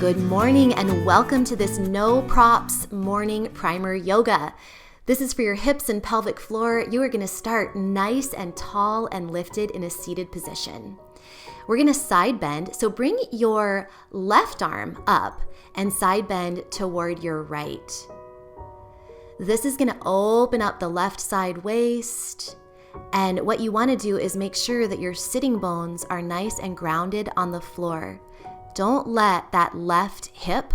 Good morning and welcome to this no props morning primer yoga. This is for your hips and pelvic floor. You are going to start nice and tall and lifted in a seated position. We're going to side bend, so bring your left arm up and side bend toward your right. This is going to open up the left side waist. And what you want to do is make sure that your sitting bones are nice and grounded on the floor. Don't let that left hip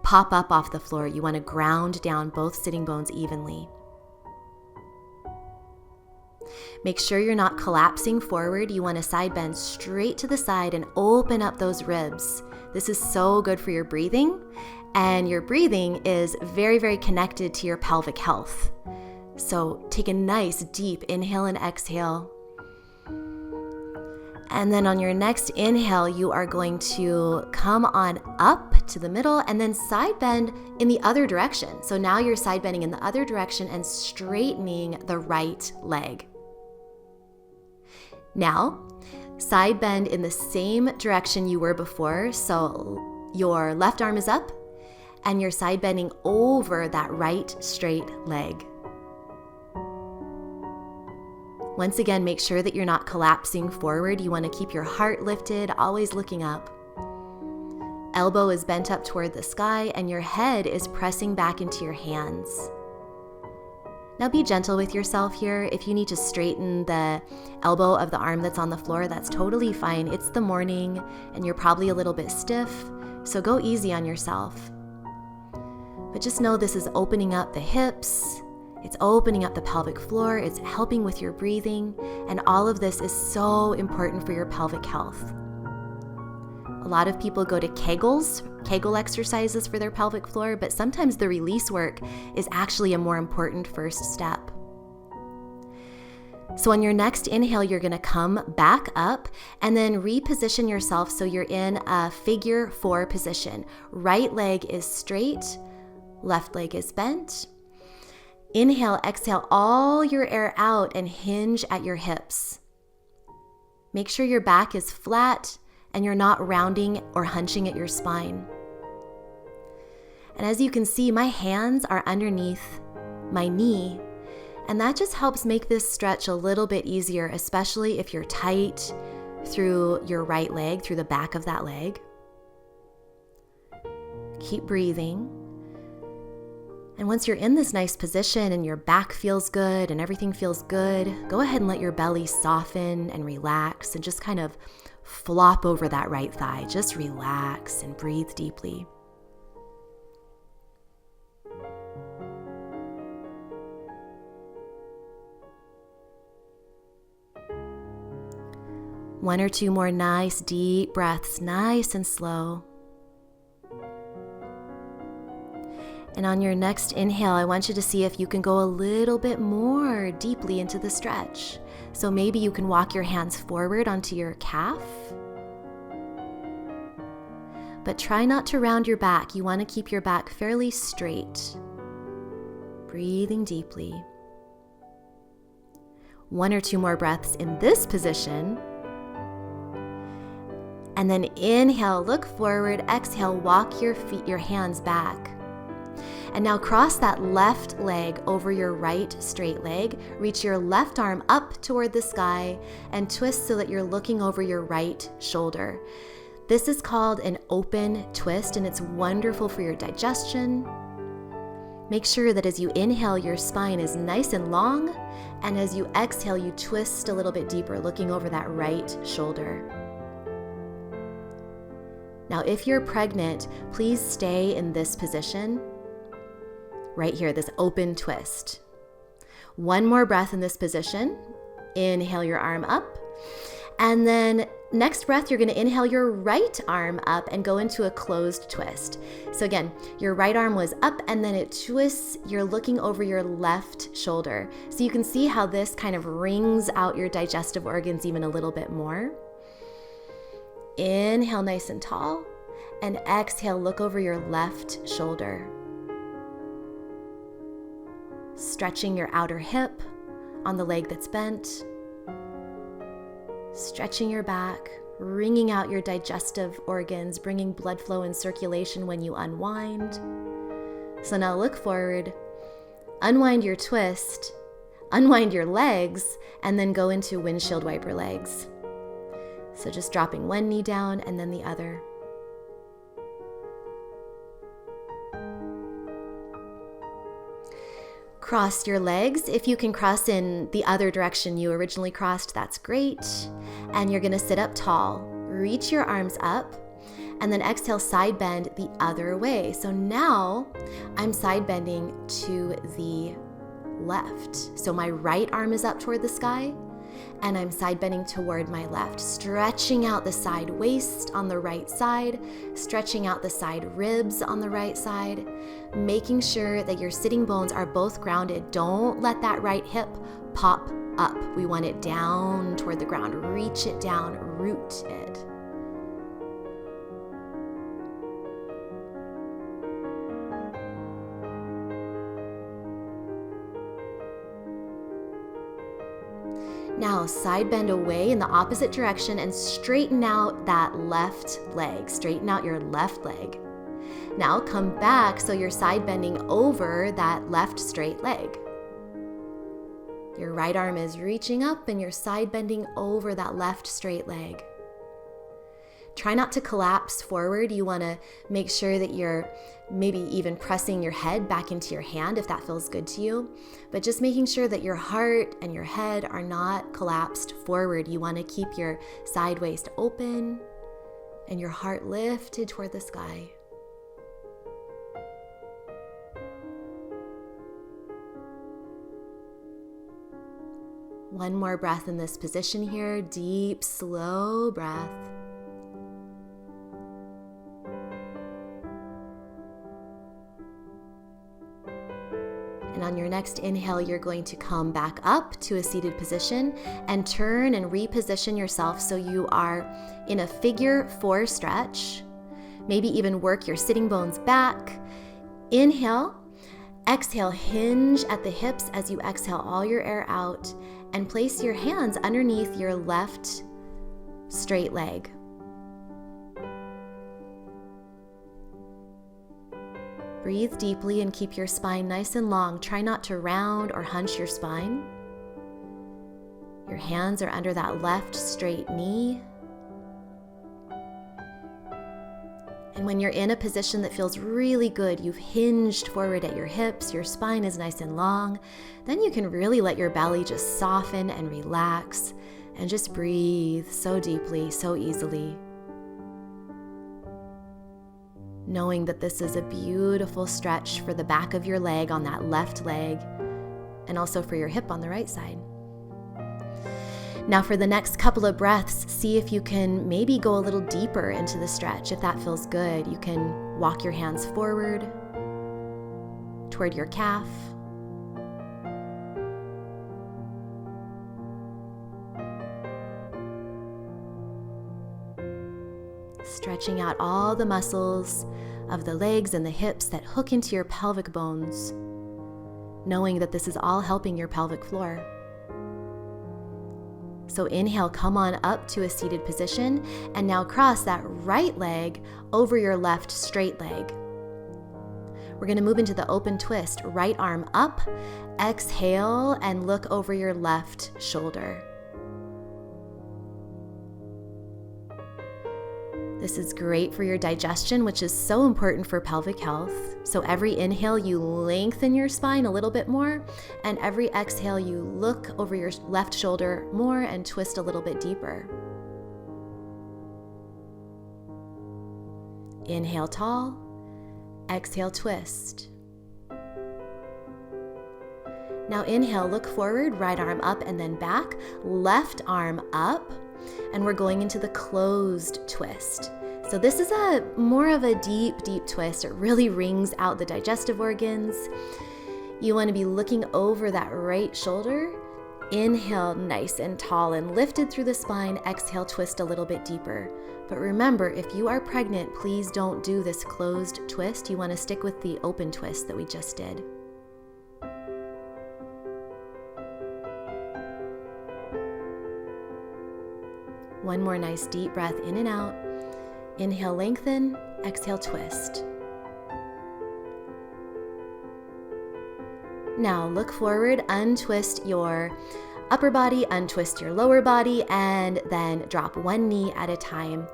pop up off the floor. You want to ground down both sitting bones evenly. Make sure you're not collapsing forward. You want to side bend straight to the side and open up those ribs. This is so good for your breathing, and your breathing is very, very connected to your pelvic health. So take a nice deep inhale and exhale. And then on your next inhale, you are going to come on up to the middle and then side bend in the other direction. So now you're side bending in the other direction and straightening the right leg. Now, side bend in the same direction you were before. So your left arm is up and you're side bending over that right straight leg. Once again, make sure that you're not collapsing forward. You want to keep your heart lifted, always looking up. Elbow is bent up toward the sky and your head is pressing back into your hands. Now be gentle with yourself here. If you need to straighten the elbow of the arm that's on the floor, that's totally fine. It's the morning and you're probably a little bit stiff, so go easy on yourself. But just know this is opening up the hips. It's opening up the pelvic floor, it's helping with your breathing, and all of this is so important for your pelvic health. A lot of people go to Kegel exercises for their pelvic floor, but sometimes the release work is actually a more important first step. So on your next inhale, you're going to come back up and then reposition yourself so you're in a figure 4 position. Right leg is straight, left leg is bent. Inhale, exhale all your air out and hinge at your hips. Make sure your back is flat and you're not rounding or hunching at your spine. And as you can see, my hands are underneath my knee, and that just helps make this stretch a little bit easier, especially if you're tight through your right leg, through the back of that leg. Keep breathing. And once you're in this nice position and your back feels good and everything feels good, go ahead and let your belly soften and relax and just kind of flop over that right thigh. Just relax and breathe deeply. One or two more nice deep breaths, nice and slow. And on your next inhale, I want you to see if you can go a little bit more deeply into the stretch. So maybe you can walk your hands forward onto your calf. But try not to round your back. You want to keep your back fairly straight. Breathing deeply. One or two more breaths in this position. And then inhale, look forward, exhale, walk your hands back. And now cross that left leg over your right straight leg. Reach your left arm up toward the sky and twist so that you're looking over your right shoulder. This is called an open twist, and it's wonderful for your digestion. Make sure that as you inhale, your spine is nice and long, and as you exhale, you twist a little bit deeper, looking over that right shoulder. Now, if you're pregnant, please stay in this position. Right here, this open twist. One more breath in this position. Inhale your arm up. And then next breath, you're going to inhale your right arm up and go into a closed twist. So again, your right arm was up and then it twists. You're looking over your left shoulder. So you can see how this kind of wrings out your digestive organs even a little bit more. Inhale nice and tall. And exhale, look over your left shoulder. Stretching your outer hip on the leg that's bent. Stretching your back, wringing out your digestive organs, bringing blood flow and circulation when you unwind. So now look forward, unwind your twist, unwind your legs, and then go into windshield wiper legs. So just dropping one knee down and then the other. Cross your legs. If you can cross in the other direction you originally crossed, that's great. And you're gonna sit up tall. Reach your arms up and then exhale, side bend the other way. So now I'm side bending to the left. So my right arm is up toward the sky and I'm side bending toward my left, stretching out the side waist on the right side, stretching out the side ribs on the right side, making sure that your sitting bones are both grounded. Don't let that right hip pop up. We want it down toward the ground. Reach it down, root it. Now side bend away in the opposite direction and straighten out that left leg. Straighten out your left leg. Now come back so you're side bending over that left straight leg. Your right arm is reaching up and you're side bending over that left straight leg. Try not to collapse forward. You want to make sure that you're maybe even pressing your head back into your hand if that feels good to you. But just making sure that your heart and your head are not collapsed forward. You want to keep your side waist open and your heart lifted toward the sky. One more breath in this position here. Deep, slow breath. And on your next inhale, you're going to come back up to a seated position and turn and reposition yourself so you are in a figure 4 stretch. Maybe even work your sitting bones back. Inhale, exhale, hinge at the hips as you exhale all your air out and place your hands underneath your left straight leg. Breathe deeply and keep your spine nice and long. Try not to round or hunch your spine. Your hands are under that left straight knee. And when you're in a position that feels really good, you've hinged forward at your hips, your spine is nice and long, then you can really let your belly just soften and relax and just breathe so deeply, so easily. Knowing that this is a beautiful stretch for the back of your leg on that left leg and also for your hip on the right side. Now for the next couple of breaths, see if you can maybe go a little deeper into the stretch. If that feels good, you can walk your hands forward toward your calf. Stretching out all the muscles of the legs and the hips that hook into your pelvic bones, knowing that this is all helping your pelvic floor. So inhale, come on up to a seated position, and now cross that right leg over your left straight leg. We're going to move into the open twist. Right arm up, exhale, and look over your left shoulder. This is great for your digestion, which is so important for pelvic health. So every inhale, you lengthen your spine a little bit more, and every exhale, you look over your left shoulder more and twist a little bit deeper. Inhale tall, exhale twist. Now inhale, look forward, right arm up and then back, left arm up, and we're going into the closed twist. So this is more of a deep, deep twist. It really wrings out the digestive organs. You want to be looking over that right shoulder. Inhale, nice and tall and lifted through the spine. Exhale, twist a little bit deeper. But remember, if you are pregnant, please don't do this closed twist. You want to stick with the open twist that we just did. One more nice deep breath in and out. Inhale, lengthen. Exhale, twist. Now look forward, untwist your upper body, untwist your lower body, and then drop one knee at a time.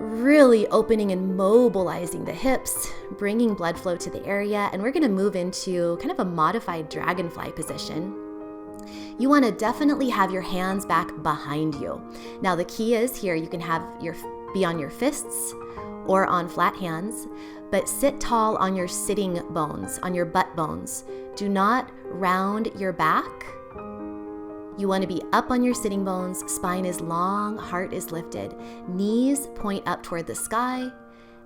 Really opening and mobilizing the hips, bringing blood flow to the area, and we're going to move into kind of a modified dragonfly position. You want to definitely have your hands back behind you. Now the key is here, you can be on your fists or on flat hands, but sit tall on your sitting bones, on your butt bones. Do not round your back. You want to be up on your sitting bones, spine is long, heart is lifted, knees point up toward the sky,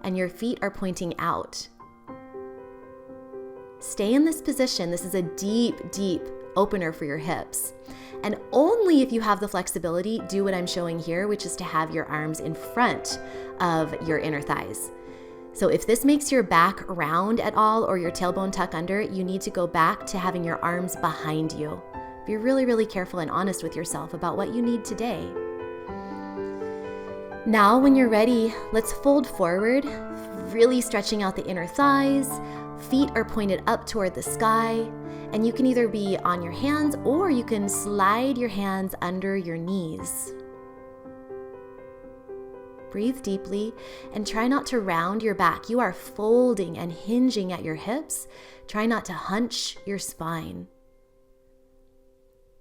and your feet are pointing out. Stay in this position. This is a deep, deep opener for your hips. And only if you have the flexibility, do what I'm showing here, which is to have your arms in front of your inner thighs. So if this makes your back round at all or your tailbone tuck under, you need to go back to having your arms behind you. Be really, really careful and honest with yourself about what you need today. Now, when you're ready, let's fold forward, really stretching out the inner thighs. Feet are pointed up toward the sky, and you can either be on your hands or you can slide your hands under your knees. Breathe deeply and try not to round your back. You are folding and hinging at your hips. Try not to hunch your spine.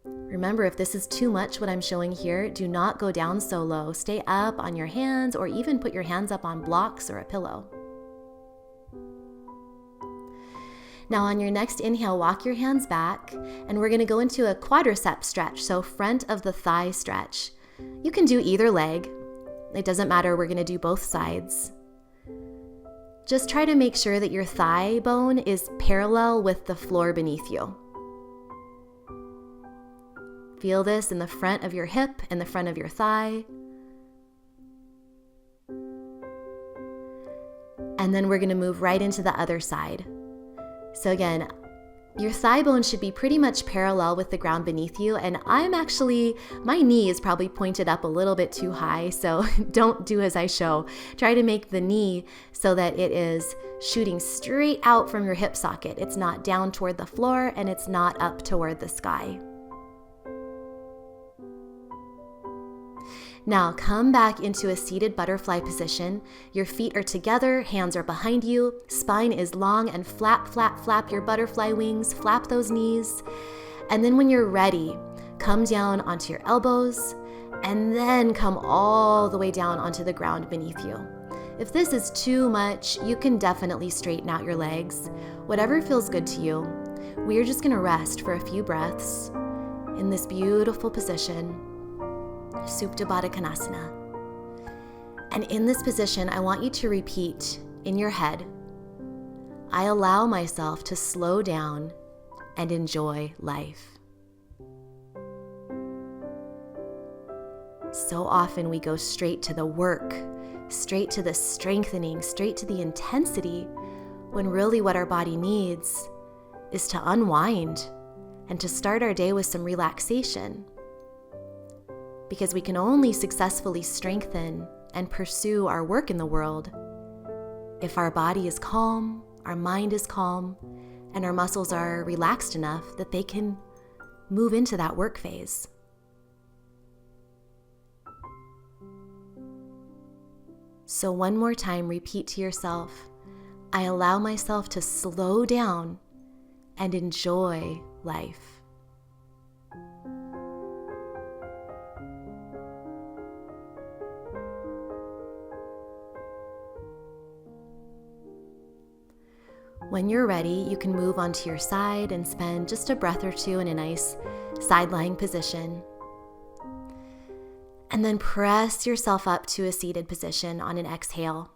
Remember, if this is too much what I'm showing here, do not go down so low. Stay up on your hands or even put your hands up on blocks or a pillow. Now on your next inhale, walk your hands back, and we're going to go into a quadriceps stretch, so front of the thigh stretch. You can do either leg. It doesn't matter, we're going to do both sides. Just try to make sure that your thigh bone is parallel with the floor beneath you. Feel this in the front of your hip and the front of your thigh. And then we're going to move right into the other side. So again, your thigh bone should be pretty much parallel with the ground beneath you. And my knee is probably pointed up a little bit too high, so don't do as I show. Try to make the knee so that it is shooting straight out from your hip socket. It's not down toward the floor and it's not up toward the sky. Now come back into a seated butterfly position. Your feet are together, hands are behind you, spine is long, and flap, flap, flap your butterfly wings, flap those knees. And then when you're ready, come down onto your elbows and then come all the way down onto the ground beneath you. If this is too much, you can definitely straighten out your legs. Whatever feels good to you. We're just gonna rest for a few breaths in this beautiful position. Supta Baddha Konasana. And in this position, I want you to repeat in your head, I allow myself to slow down and enjoy life. So often we go straight to the work, straight to the strengthening, straight to the intensity, when really what our body needs is to unwind and to start our day with some relaxation. Because we can only successfully strengthen and pursue our work in the world if our body is calm, our mind is calm, and our muscles are relaxed enough that they can move into that work phase. So one more time, repeat to yourself, I allow myself to slow down and enjoy life. When you're ready, you can move onto your side and spend just a breath or two in a nice side-lying position. And then press yourself up to a seated position on an exhale.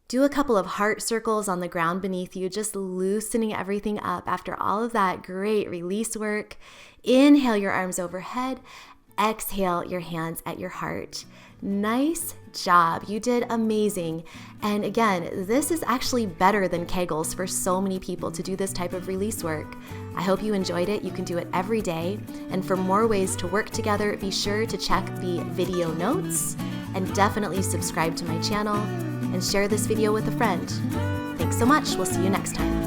Do a couple of heart circles on the ground beneath you, just loosening everything up after all of that great release work. Inhale your arms overhead. Exhale your hands at your heart. Nice job. You did amazing. And again, this is actually better than Kegels for so many people to do this type of release work. I hope you enjoyed it. You can do it every day. And for more ways to work together, be sure to check the video notes and definitely subscribe to my channel and share this video with a friend. Thanks so much. We'll see you next time.